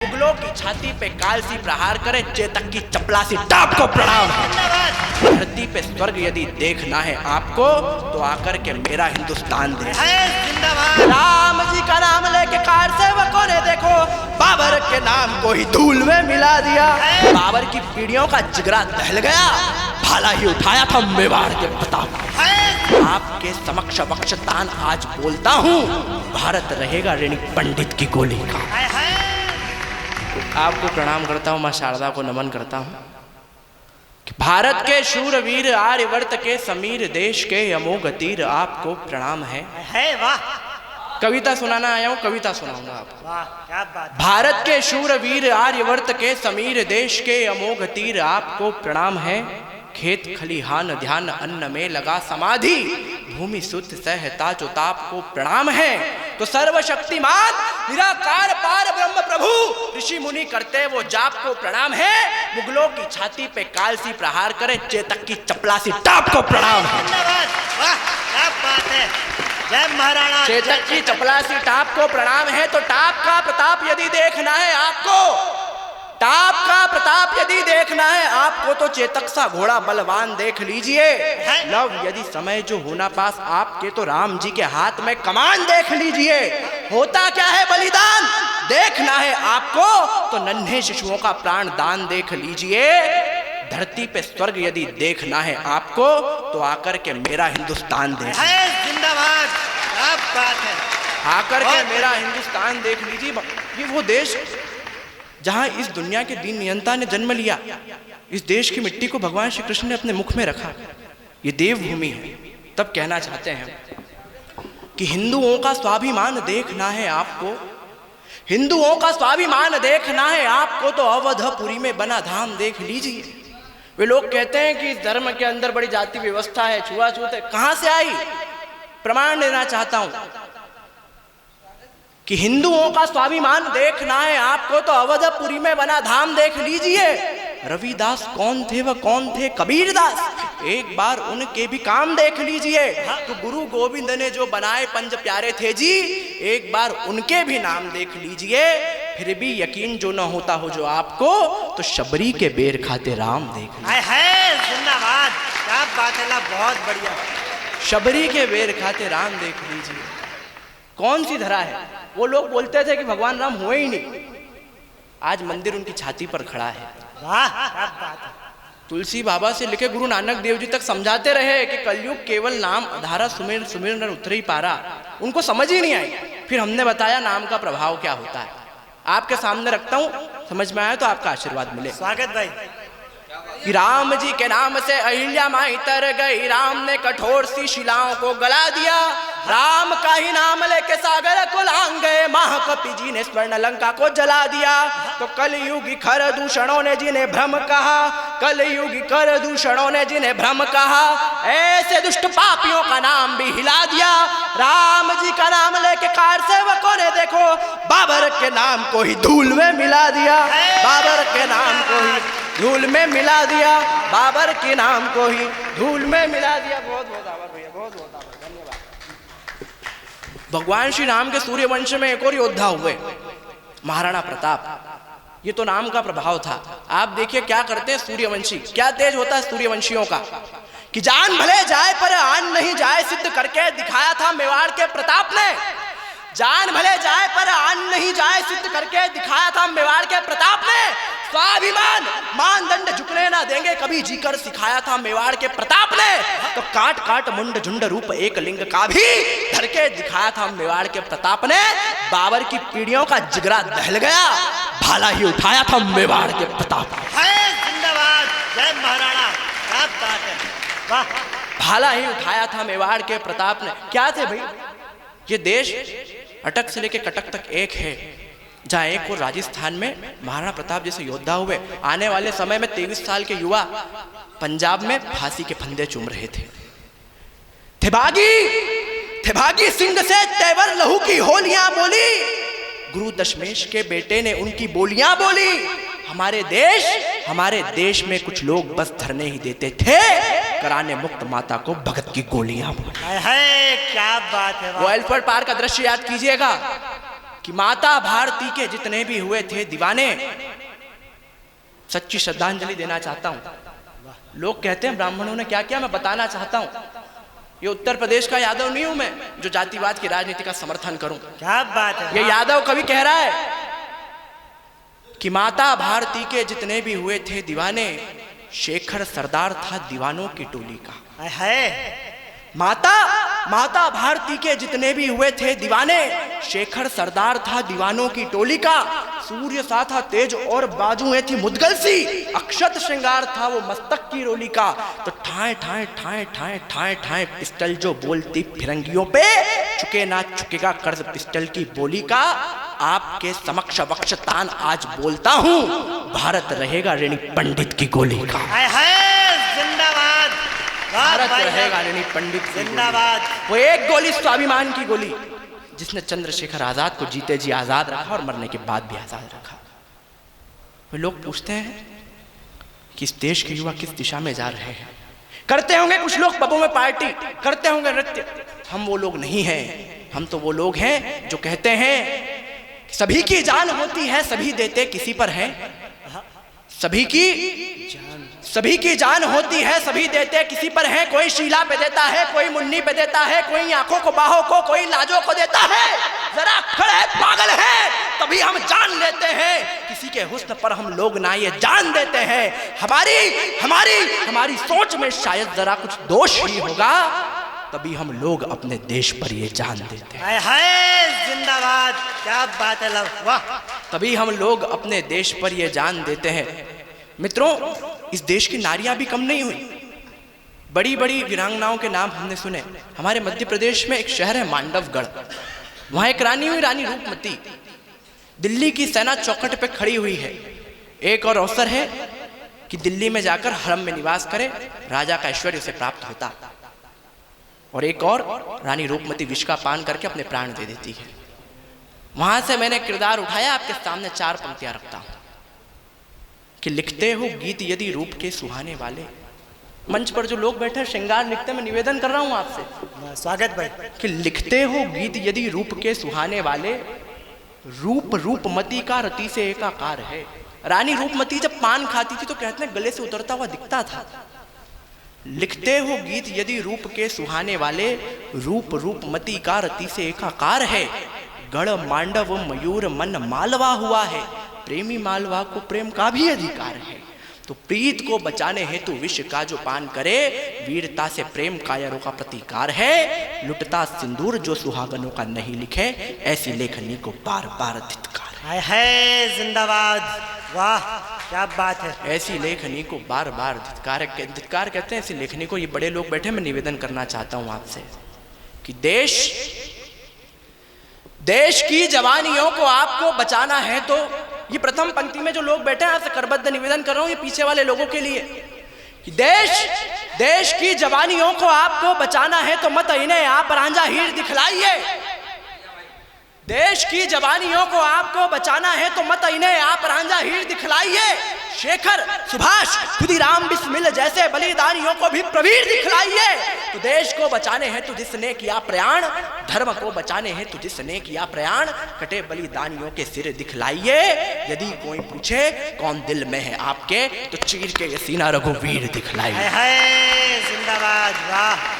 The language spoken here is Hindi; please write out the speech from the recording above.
मुगलों की छाती पे काल सी प्रहार करे, चेतक की चपलासी टाप को प्रणाम। धरती पे स्वर्ग यदि देखना है आपको तो आकर के मेरा हिंदुस्तान दे। राम जी का नाम लेके कार सेवकों ने देखो बाबर के नाम को ही धूल में मिला दिया। बाबर की पीढ़ियों का जिगरा दहल गया, भाला ही उठाया था मेवाड़ के प्रताप। आपके समक्ष वक्षतान आज बोलता हूँ, भारत रहेगा ऋणी पंडित की गोली का। आपको प्रणाम करता हूँ, माँ शारदा को नमन करता हूँ। भारत के शूरवीर आर्यवर्त के समीर, देश के अमोघ तीर, आपको प्रणाम है। वाह, कविता सुनाना आया हूँ, कविता सुनाऊंगा आपको। वाह क्या बात। भारत के शूरवीर आर्यवर्त के समीर, देश के अमोघ तीर, आपको प्रणाम है। खेत खलिहान ध्यान अन्न में लगा समाधि, भूमि सुत सहता चुताप को प्रणाम है। तो सर्वशक्तिमान निराकार पार ब्रह्म प्रभु ऋषि मुनि करते वो जाप को प्रणाम है। मुगलों की छाती पे काल सी प्रहार करे, चेतक की चपलासी टाप को प्रणाम है। वाह क्या बात है, जय महाराणा। चेतक की चपलासी टाप को प्रणाम है। तो टाप का प्रताप यदि देखना है आपको, टाप का प्रताप यदि देखना है आपको, तो चेतक सा घोड़ा बलवान देख लीजिए। लव यदि समय जो होना पास आपके, तो राम जी के हाथ में कमान देख लीजिए। होता क्या है बलिदान देखना है आपको, तो नन्हे शिशुओं का प्राण दान देख लीजिए। धरती पे स्वर्ग यदि देखना है आपको, तो आकर के मेरा हिंदुस्तान देख। जिंदाबाद, क्या बात है। आकर के मेरा हिंदुस्तान देख लीजिए। ये वो देश जहां इस दुनिया के दीन नियंता ने जन्म लिया, इस देश की मिट्टी को भगवान श्री कृष्ण ने अपने मुख में रखा। ये देवभूमि है। तब कहना चाहते हैं कि हिंदुओं का स्वाभिमान देखना है आपको, हिंदुओं का स्वाभिमान देखना है आपको, तो अवधपुरी में बना धाम देख लीजिए। वे लोग कहते हैं कि इस धर्म के अंदर बड़ी जाति व्यवस्था है, छुआछूत है। कहां से आई? प्रमाण देना चाहता हूं कि हिंदुओं का स्वाभिमान देखना है आपको, तो अवधपुरी में बना धाम देख लीजिए। रविदास कौन थे? वह कौन थे? कबीरदास। एक बार उनके भी काम देख लीजिए। तो गुरु गोविंद ने जो बनाए पंज प्यारे थे जी, एक बार उनके भी नाम देख लीजिए। फिर भी यकीन जो न होता हो जो आपको, तो शबरी के बेर खाते राम देख लीजिए। जिंदाबाद, क्या बात है, बहुत बढ़िया। शबरी के बेर खाते राम देख लीजिए। कौन सी धरा है? वो लोग बोलते थे कि भगवान राम हुए ही नहीं, आज मंदिर उनकी छाती पर खड़ा है। वाह क्या बात है। तुलसी बाबा से लेके गुरु नानक देव जी तक समझाते रहे कि कलयुग केवल नाम आधारा, सुमिर सुमिर नर उतर ही पारा। उनको समझ ही नहीं आई। फिर हमने बताया नाम का प्रभाव क्या होता है। आपके सामने रखता हूं, समझ में आया तो आपका आशीर्वाद मिले। स्वागत भाई। कि राम जी के नाम से अहिल्या माई तर गई, राम ने कठोर सी शिलाओं को गला दिया। राम का ही नाम लेके सागर को लांग गए, महाकपि जी ने स्वर्ण लंका को जला दिया। तो कलयुगी खर दूषणों ने जिन्हें भ्रम कहा, कलयुगी कर दूषणों ने जिन्हें भ्रम कहा, ऐसे दुष्ट पापियों का नाम भी हिला दिया। राम जी का नाम लेके कार सेवकों ने देखो बाबर के नाम को ही धूल में मिला दिया। बाबर के नाम को ही धूल में मिला दिया, बाबर के नाम को ही धूल में मिला दिया। बहुत बहुत आभार भैया, बहुत बहुत आभार, धन्यवाद। भगवान श्री राम के सूर्यवंश में एक और योद्धा हुए, महाराणा प्रताप। ये तो नाम का प्रभाव था। आप देखिए क्या करते हैं सूर्यवंशी, क्या तेज होता है सूर्यवंशियों का, कि जान भले जाए पर आन नहीं जाए, सिद्ध करके दिखाया था मेवाड़ के प्रताप ने। जान भले जाए पर आन नहीं जाए, सिद्ध करके दिखाया था मेवाड़ के प्रताप ने। स्वाभिमान मानदंड झुकने ना देंगे, कभी जीकर सिखाया था मेवाड़ के प्रताप ने। तो काट काट मुंड झुंड रूप एक लिंग का भी धर के दिखाया था मेवाड़ के प्रताप ने। बाबर की पीढ़ियों का जिगरा दहल गया, भाला ही उठाया था मेवाड़ के प्रताप। जिंदाबाद, जय महाराणा, क्या बात है। वाह, भाला ही उठाया था मेवाड़ के प्रताप ने। क्या थे भाई? ये देश अटक से लेके कटक तक एक है, जहाँ एक और राजस्थान में महाराणा प्रताप जैसे योद्धा हुए। आने वाले समय में 23 साल के युवा पंजाब में फांसी के फंदे चूम रहे थे। थे भागी सिंह से तेवर लहू की होलियां बोली, गुरु दशमेश के बेटे ने उनकी बोलियां बोली। हमारे देश में कुछ लोग बस धरने ही देते थे, कराने मुक्त माता को भगत की गोलियां बोली। क्या बात है। वो एल्फर्ड पार का दृश्य याद कीजिएगा। कि माता भारती के जितने भी हुए थे दीवाने, सच्ची श्रद्धांजलि देना चाहता हूं। लोग कहते हैं ब्राह्मणों ने क्या किया, मैं बताना चाहता हूं। ये उत्तर प्रदेश का यादव नहीं हूं मैं जो जातिवाद की राजनीति का समर्थन करूं। क्या बात है। ये यादव कवि कह रहा है कि माता भारती के जितने भी हुए थे दीवाने, शेखर सरदार था दीवानों की टोली का। है माता भारती के जितने भी हुए थे दीवाने, शेखर सरदार था दीवानों की टोली का। सूर्य सा था तेज और बाजुएं थी मुद्गल सी, अक्षत श्रृंगार था वो मस्तक की रोली का। तो ठाए ठाए ठाए ठाए ठाए ठाए पिस्टल जो बोलती फिरंगियों पे, चुके ना चुकेगा कर्ज पिस्टल की बोली का। आपके समक्ष वक्ष तान आज बोलता हूं, भारत रहेगा ऋणी पंडित की गोली का। जिंदाबाद, भारत रहेगा ऋणी पंडित की जिंदाबाद। वो एक गोली स्वाभिमान की गोली जिसने चंद्रशेखर आजाद को जीते जी आजाद रखा और मरने के बाद भी आजाद रखा। वे लोग पूछते हैं कि इस देश के युवा किस दिशा में जा रहे हैं। करते होंगे कुछ लोग पबों में पार्टी, करते होंगे नृत्य। हम वो लोग नहीं हैं। हम तो वो लोग हैं जो कहते हैं सभी की जान होती है, सभी देते किसी पर है। सभी की जान होती है, सभी देते किसी पर है। कोई शीला पे देता है, कोई मुन्नी पे देता है, कोई आंखों को बाहों को, कोई लाजों को देता है। जरा खड़े पागल है तभी हम जान लेते हैं, किसी के हुस्न पर हम लोग ना ये जान देते हैं। हमारी सोच में शायद जरा कुछ दोष ही होगा, तभी हम लोग अपने देश पर ये जान देते हैं। जिंदाबाद, क्या बात है। वाह, तभी हम लोग अपने देश पर ये जान देते हैं। मित्रों, इस देश की नारियां भी कम नहीं हुई। बड़ी बड़ी वीरांगनाओं के नाम हमने सुने। हमारे मध्य प्रदेश में एक शहर है मांडवगढ़, वहां एक रानी हुई, रानी रूपमती। दिल्ली की सेना चौखट पे खड़ी हुई है। एक और अवसर है कि दिल्ली में जाकर हरम में निवास करे, राजा का ऐश्वर्य उसे प्राप्त होता। और एक और, रानी रूपमती विष का पान करके अपने प्राण दे देती है। वहां से मैंने किरदार उठाया, आपके सामने 4 पंक्तियां रखता हूं कि लिखते हो गीत यदि रूप के सुहाने वाले। मंच पर जो लोग बैठे श्रृंगार लिखते, मैं निवेदन कर रहा हूं आपसे, स्वागत भाई, कि लिखते हो गीत यदि रूप के सुहाने वाले, रूप रूपमती का रति से एकाकार है। रानी रूपमती जब पान खाती थी तो कहते हैं गले से उतरता हुआ दिखता था। लिखते हो गीत यदि रूप के सुहाने वाले, रूप रूपमती का रति से एकाकार है। गढ़ मांडव मयूर मन मालवा हुआ है, प्रेमी मालवा को प्रेम का भी अधिकार है। तो प्रीत को बचाने हेतु विष का जो पान करे, वीरता से प्रेम कायरों का प्रतिकार है। लुटता सिंदूर जो सुहागनों का नहीं लिखे, ऐसी लेखनी को बार बार धिक्कार है। जिंदाबाद, वाह क्या बात है। ऐसी लेखनी को बार बार धिक्कार कहते हैं ऐसी लेखनी को। ये बड़े लोग बैठे, मैं निवेदन करना चाहता हूं आपसे कि देश की जवानियों को आपको बचाना है। तो ये प्रथम पंक्ति में जो लोग बैठे हैं, आपसे करबद्ध निवेदन कर रहा हूं, ये पीछे वाले लोगों के लिए कि देश की जवानियों को आपको बचाना है तो मत इन्हें आप रांझा हीर दिखलाइए। देश की जवानियों को आपको बचाना है तो मत इन्हें आप रांझा हीर दिखलाइए। शेखर, सुभाष, खुदीराम बिस्मिल जैसे बलिदानियों को भी प्रवीर दिखलाइए। तो देश को बचाने हैं तो जिसने किया प्रयाण, धर्म को बचाने हैं तो जिसने किया प्रयाण, कटे बलिदानियों के सिर दिखलाइए। यदि कोई पूछे कौन दिल में है आपके, तो चीर के ये सीना रघुवीर दिखलाइए। जिंदाबाद, वाह।